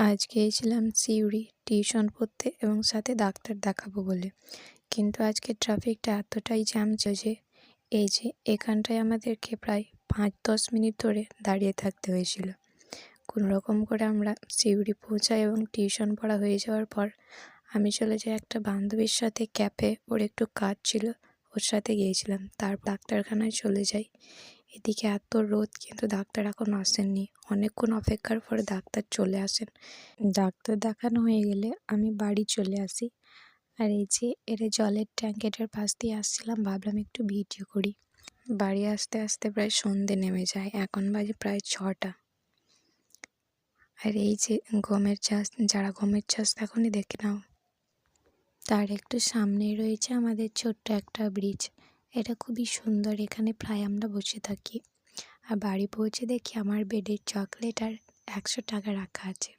আজ গিয়েছিলাম সিউড়ি টিউশন পড়তে এবং সাথে ডাক্তার দেখাবো বলে। কিন্তু আজকে ট্রাফিকটা এতটাই জ্যাম ছিল যে এখানটায় আমাদেরকে প্রায় ৫-১০ মিনিট ধরে দাঁড়িয়ে থাকতে হয়েছিল। কোনোরকম করে আমরা সিউড়ি পৌঁছাই এবং টিউশন পড়া হয়ে যাওয়ার পর আমি চলে যাই একটা বান্ধবীর সাথে ক্যাফে। ওর একটু কাজ ছিল, ওর সাথে গিয়েছিলাম। তারপর ডাক্তারখানায় চলে যাই। এদিকে এত রোদ, কিন্তু ডাক্তার এখনও আসেননি। অনেকক্ষণ অপেক্ষার পরে ডাক্তার চলে আসেন। ডাক্তার দেখানো হয়ে গেলে আমি বাড়ি চলে আসি। আর এর জলের ট্যাঙ্কেটার পাশ দিয়ে আসছিলাম, ভাবলাম একটু ভিডিও করি। বাড়ি আসতে আসতে প্রায় সন্ধে নেমে যায়। এখন বাজে প্রায় ৬টা। আর গমের চাষ, যারা গমের চাষ এখনই দেখে নাও। তার একটু সামনেই রয়েছে আমাদের ছোট্ট একটা ব্রিজ। এটা খুবই সুন্দর, এখানে প্রায় আমরা বসে থাকি। আর বাড়ি পৌঁছে দেখি আমার বেডে চকলেট আর ১০০ টাকা রাখা আছে।